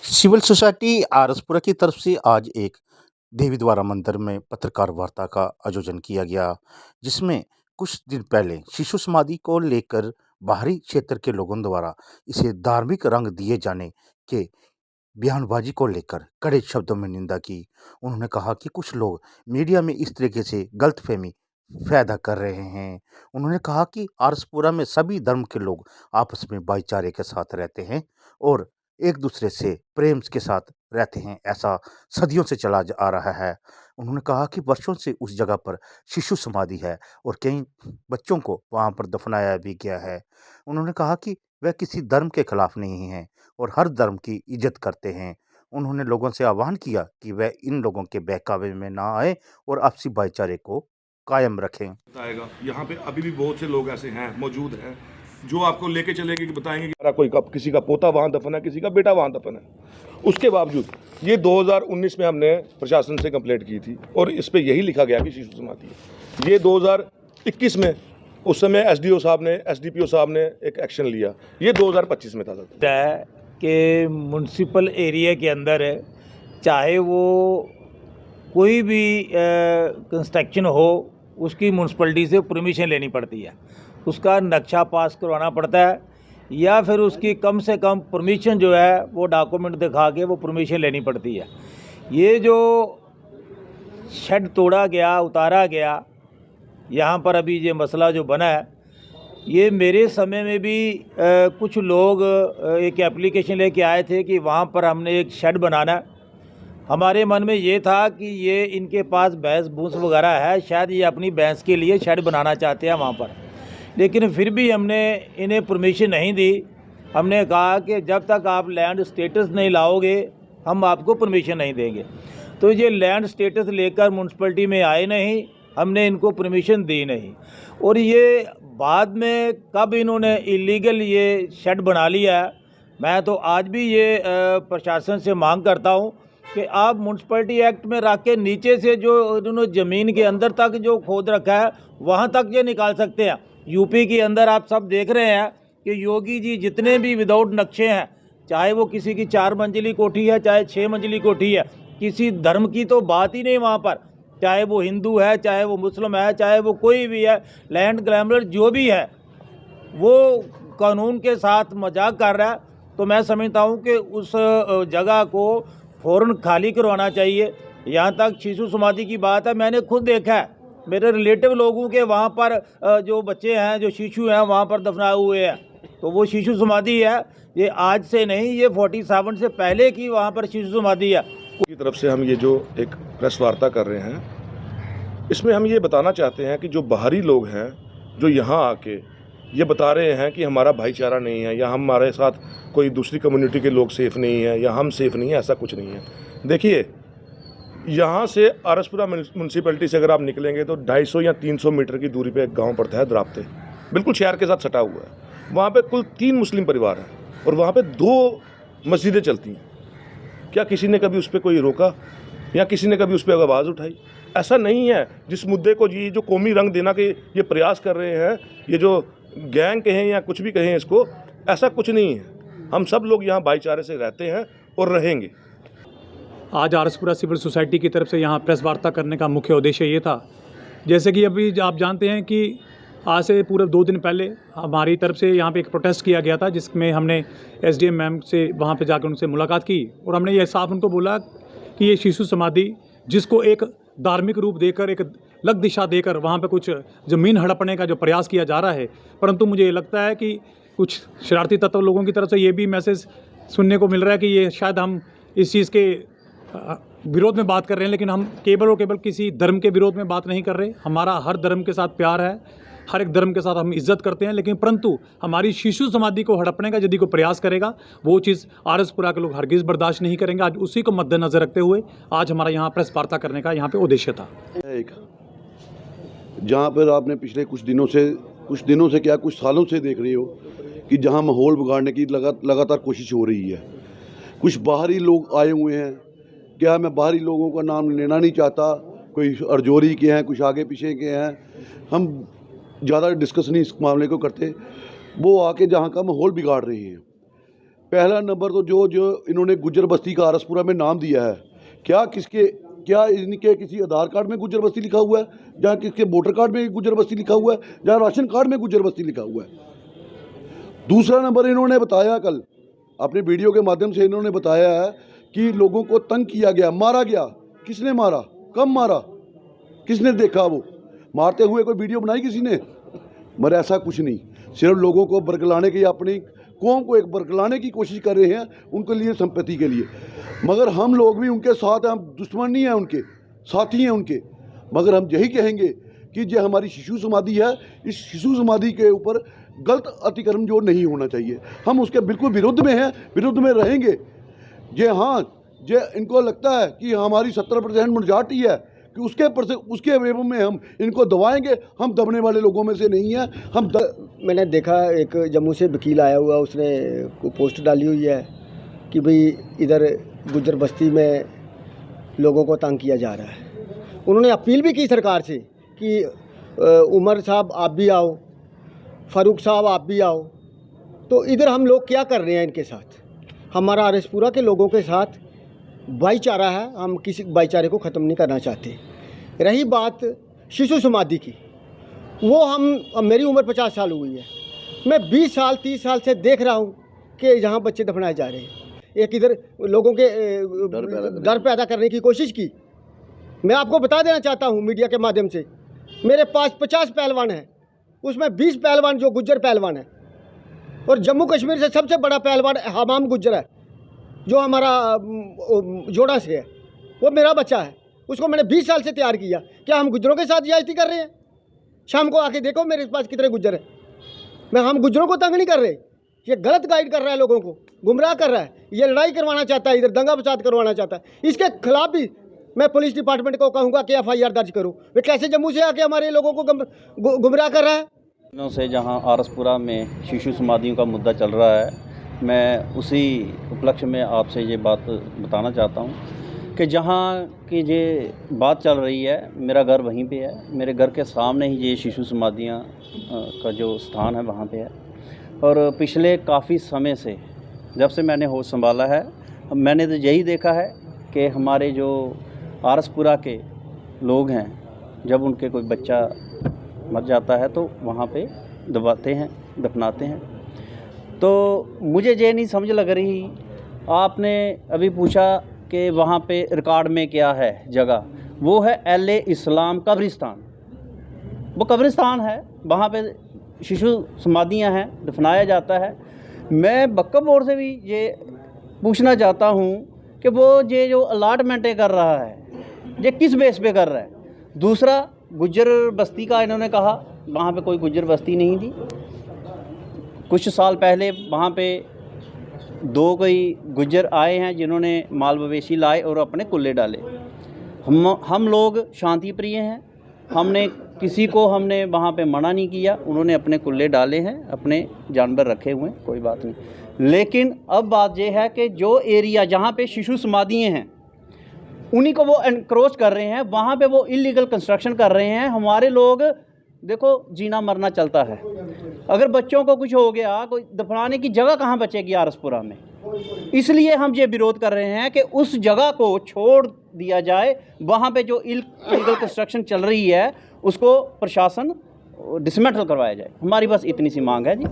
Civil society RS Pura की तरफ से आज एक देवी द्वारा मंदिर में पत्रकार वार्ता का आयोजन किया गया, जिसमें कुछ दिन पहले शिशु समाधि को लेकर बाहरी क्षेत्र के लोगों द्वारा इसे धार्मिक रंग दिए जाने के बयानबाजी को लेकर कड़े शब्दों में निंदा की। उन्होंने कहा कि कुछ लोग मीडिया में इस तरीके से गलतफहमी पैदा कर रहे हैं। उन्होंने कहा कि आरएसपुरा में सभी धर्म के लोग आपस में भाईचारे के साथ रहते हैं और एक दूसरे से प्रेम के साथ रहते हैं, ऐसा सदियों से चला आ रहा है। उन्होंने कहा कि वर्षों से उस जगह पर शिशु समाधि है और कई बच्चों को वहाँ पर दफनाया भी गया है। उन्होंने कहा कि वह किसी धर्म के खिलाफ नहीं है और हर धर्म की इज्जत करते हैं। उन्होंने लोगों से आह्वान किया कि वह इन लोगों के बहकावे में ना आए और आपसी भाईचारे को कायम रखें। बताएगा यहाँ पे अभी भी बहुत से लोग ऐसे हैं मौजूद हैं जो आपको लेके चलेंगे कि बताएंगे कि हमारा कोई किसी का पोता वहाँ दफन है, किसी का बेटा वहाँ दफन है। उसके बावजूद ये 2019 में हमने प्रशासन से कंप्लेंट की थी और इस पे यही लिखा गया कि शिशु समाधि है। ये 2021 में उस समय एसडीओ साहब ने एसडीपीओ साहब ने एक एक्शन लिया। ये 2025 में था है कि म्युनिसिपल एरिया के अंदर है, चाहे वो कोई भी कंस्ट्रक्शन हो, उसकी म्यूनसिपलिटी से परमिशन लेनी पड़ती है, उसका नक्शा पास करवाना पड़ता है या फिर उसकी कम से कम परमिशन जो है वो डॉक्यूमेंट दिखा के वो परमिशन लेनी पड़ती है। ये जो शेड तोड़ा गया, उतारा गया, यहाँ पर अभी ये मसला जो बना है, ये मेरे समय में भी कुछ लोग एक एप्लीकेशन लेके आए थे कि वहाँ पर हमने एक शेड बनाना है। हमारे मन में ये था कि ये इनके पास भैंस भूस वगैरह है, शायद ये अपनी भैंस के लिए शेड बनाना चाहते हैं वहाँ पर, लेकिन फिर भी हमने इन्हें परमिशन नहीं दी। हमने कहा कि जब तक आप लैंड स्टेटस नहीं लाओगे हम आपको परमिशन नहीं देंगे। तो ये लैंड स्टेटस लेकर म्यूनसिपलिटी में आए नहीं, हमने इनको परमिशन दी नहीं, और ये बाद में कब इन्होंने इलीगल ये शेड बना लिया है। मैं तो आज भी ये प्रशासन से मांग करता हूँ कि आप म्यूनसिपलिटी एक्ट में रख के नीचे से जो इन्होंने ज़मीन के अंदर तक जो खोद रखा है वहाँ तक ये निकाल सकते हैं। यूपी के अंदर आप सब देख रहे हैं कि योगी जी जितने भी विदाउट नक्शे हैं, चाहे वो किसी की 4 मंजिली कोठी है, चाहे 6 मंजिली कोठी है, किसी धर्म की तो बात ही नहीं वहाँ पर, चाहे वो हिंदू है, चाहे वो मुस्लिम है, चाहे वो कोई भी है, लैंड ग्लैमर जो भी है, वो कानून के साथ मजाक कर रहा है। तो मैं समझता हूँ कि उस जगह को फ़ौरन खाली करवाना चाहिए। यहाँ तक शिशु समाधि की बात है, मैंने खुद देखा है, मेरे रिलेटिव लोगों के वहाँ पर जो बच्चे हैं, जो शिशु हैं वहाँ पर दफनाए हुए हैं, तो वो शिशु समाधि है। ये आज से नहीं, ये 47 से पहले की वहाँ पर शिशु समाधि है। की तरफ से हम ये जो एक प्रेस वार्ता कर रहे हैं, इसमें हम ये बताना चाहते हैं कि जो बाहरी लोग हैं जो यहाँ आके ये बता रहे हैं कि हमारा भाईचारा नहीं है या हमारे साथ कोई दूसरी कम्युनिटी के लोग सेफ़ नहीं है या हम सेफ़ नहीं है, ऐसा कुछ नहीं है। देखिए, यहाँ से आरएसपुरा म्यूनसिपलिटी से अगर आप निकलेंगे तो 250 या 300 मीटर की दूरी पे एक गांव पड़ता है द्राप्ते, बिल्कुल शहर के साथ सटा हुआ है। वहाँ पे कुल 3 मुस्लिम परिवार हैं और वहाँ पे 2 मस्जिदें चलती हैं। क्या किसी ने कभी उस पर कोई रोका या किसी ने कभी उस पर आवाज़ उठाई? ऐसा नहीं है। जिस मुद्दे को ये जो कौमी रंग देना के ये प्रयास कर रहे हैं, ये जो गैंग कहें या कुछ भी कहें इसको, ऐसा कुछ नहीं है। हम सब लोग यहाँ भाईचारे से रहते हैं और रहेंगे। आज आरएसपुरा सिविल सोसाइटी की तरफ से यहाँ प्रेस वार्ता करने का मुख्य उद्देश्य ये था, जैसे कि अभी आप जानते हैं कि आज से पूरे 2 दिन पहले हमारी तरफ से यहाँ पे एक प्रोटेस्ट किया गया था, जिसमें हमने एसडीएम मैम से वहाँ पे जाकर उनसे मुलाकात की और हमने ये साफ उनको बोला कि ये शिशु समाधि जिसको एक धार्मिक रूप देकर, एक अलग दिशा देकर वहाँ पे कुछ ज़मीन हड़पने का जो प्रयास किया जा रहा है, परंतु मुझे लगता है कि कुछ शरारती तत्व लोगों की तरफ से ये भी मैसेज सुनने को मिल रहा है कि ये शायद हम इस चीज़ के विरोध में बात कर रहे हैं, लेकिन हम केवल और केवल किसी धर्म के विरोध में बात नहीं कर रहे। हमारा हर धर्म के साथ प्यार है, हर एक धर्म के साथ हम इज्जत करते हैं, लेकिन परंतु हमारी शिशु समाधि को हड़पने का यदि कोई प्रयास करेगा, वो चीज़ आरएसपुरा के लोग हरगिज़ बर्दाश्त नहीं करेंगे। आज उसी को मद्देनजर रखते हुए आज हमारा यहाँ प्रेस वार्ता करने का यहाँ पे उद्देश्य था। एक जहाँ पर आपने पिछले कुछ दिनों से क्या कुछ सालों से देख रहे हो कि जहाँ माहौल बिगाड़ने की लगातार कोशिश हो रही है। कुछ बाहरी लोग आए हुए हैं, क्या मैं बाहरी लोगों का नाम लेना नहीं चाहता, कोई अर्जोरी के हैं, कुछ आगे पीछे के हैं, हम ज़्यादा डिस्कस नहीं इस मामले को करते। वो आके जहाँ का माहौल बिगाड़ रहे हैं। पहला नंबर तो जो जो इन्होंने गुज्जर बस्ती का आरसपुरा में नाम दिया है, क्या इनके किसी आधार कार्ड में गुज्जर बस्ती लिखा हुआ है, जहाँ किसके वोटर कार्ड में गुज्जर बस्ती लिखा हुआ है, जहाँ राशन कार्ड में गुज्जर बस्ती लिखा हुआ है। दूसरा नंबर इन्होंने बताया, कल अपने वीडियो के माध्यम से इन्होंने बताया है कि लोगों को तंग किया गया, मारा गया। किसने मारा, कब मारा, किसने देखा? वो मारते हुए कोई वीडियो बनाई किसी ने? मगर ऐसा कुछ नहीं, सिर्फ लोगों को बरगलाने की, अपनी कौम को एक बरगलाने की कोशिश कर रहे हैं, उनके लिए संपत्ति के लिए। मगर हम लोग भी उनके साथ हैं, हम दुश्मन नहीं हैं, उनके साथी हैं उनके। मगर हम यही कहेंगे कि जो हमारी शिशु समाधि है, इस शिशु समाधि के ऊपर गलत अतिक्रमण जो नहीं होना चाहिए, हम उसके बिल्कुल विरुद्ध में हैं, विरुद्ध में रहेंगे। जे हाँ, जे इनको लगता है कि हमारी 70% मेजॉरिटी है कि उसके एवं में हम इनको दबाएंगे, हम दबने वाले लोगों में से नहीं हैं। मैंने देखा एक जम्मू से वकील आया हुआ, उसने पोस्ट डाली हुई है कि भाई इधर गुज्जर बस्ती में लोगों को तंग किया जा रहा है। उन्होंने अपील भी की सरकार से कि उमर साहब आप भी आओ, फ़ारूक साहब आप भी आओ। तो इधर हम लोग क्या कर रहे हैं इनके साथ? हमारा आरएसपुरा के लोगों के साथ भाईचारा है, हम किसी भाईचारे को ख़त्म नहीं करना चाहते। रही बात शिशु समाधि की, वो अब मेरी उम्र 50 साल हुई है, मैं 20 साल 30 साल से देख रहा हूँ कि यहाँ बच्चे दफनाए जा रहे हैं। एक इधर लोगों के डर पैदा करने की कोशिश की। मैं आपको बता देना चाहता हूँ मीडिया के माध्यम से, मेरे पास 50 पहलवान हैं, उसमें 20 पहलवान जो गुज्जर पहलवान है, और जम्मू कश्मीर से सबसे बड़ा पहलवान हमाम गुज्जर है जो हमारा जोड़ा से है, वो मेरा बच्चा है। उसको मैंने 20 साल से तैयार किया। क्या हम गुज्जरों के साथ ज्यादती कर रहे हैं? शाम को आके देखो मेरे पास कितने गुज्जर हैं। हम गुज्जरों को तंग नहीं कर रहे। ये गलत गाइड कर रहा है, लोगों को गुमराह कर रहा है, ये लड़ाई करवाना चाहता है, इधर दंगा फसाद करवाना चाहता है। इसके खिलाफ भी मैं पुलिस डिपार्टमेंट को कहूँगा कि FIR दर्ज करो। वे कैसे जम्मू से आके हमारे लोगों को गुमराह कर रहा है। दिनों से जहां आरसपुरा में शिशु समाधियों का मुद्दा चल रहा है, मैं उसी उपलक्ष्य में आपसे ये बात बताना चाहता हूं कि जहां की ये बात चल रही है, मेरा घर वहीं पे है। मेरे घर के सामने ही ये शिशु समाधियां का जो स्थान है वहाँ पे है। और पिछले काफ़ी समय से, जब से मैंने होश संभाला है, मैंने तो यही देखा है कि हमारे जो आरसपुरा के लोग हैं, जब उनके कोई बच्चा मर जाता है तो वहाँ पे दबाते हैं, दफनाते हैं। तो मुझे ये नहीं समझ लग रही, आपने अभी पूछा कि वहाँ पे रिकॉर्ड में क्या है जगह, वो है LA इस्लाम कब्रिस्तान। वो कब्रिस्तान है, वहाँ पे शिशु समाधियाँ हैं, दफनाया जाता है। मैं वक्फ बोर्ड से भी ये पूछना चाहता हूँ कि वो ये जो अलाटमेंटें कर रहा है, ये किस बेस पे कर रहा है? दूसरा, गुज्जर बस्ती का इन्होंने कहा, वहाँ पे कोई गुज्जर बस्ती नहीं थी। कुछ साल पहले वहाँ पे 2 कोई गुज्जर आए हैं जिन्होंने माल मवेशी लाए और अपने कुल्ले डाले। हम लोग शांति प्रिय हैं, हमने किसी को वहाँ पे मना नहीं किया। उन्होंने अपने कुल्ले डाले हैं, अपने जानवर रखे हुए हैं, कोई बात नहीं। लेकिन अब बात यह है कि जो एरिया जहाँ पे शिशु समाधियाँ हैं, उन्हीं को वो एनक्रोच कर रहे हैं, वहाँ पे वो इलीगल कंस्ट्रक्शन कर रहे हैं। हमारे लोग देखो, जीना मरना चलता है। अगर बच्चों को कुछ हो गया, कोई दफनाने की जगह कहाँ बचेगी आरसपुरा में? इसलिए हम ये विरोध कर रहे हैं कि उस जगह को छोड़ दिया जाए। वहाँ पे जो इलीगल कंस्ट्रक्शन चल रही है, उसको प्रशासन डिसमेंटल करवाया जाए। हमारी बस इतनी सी मांग है जी।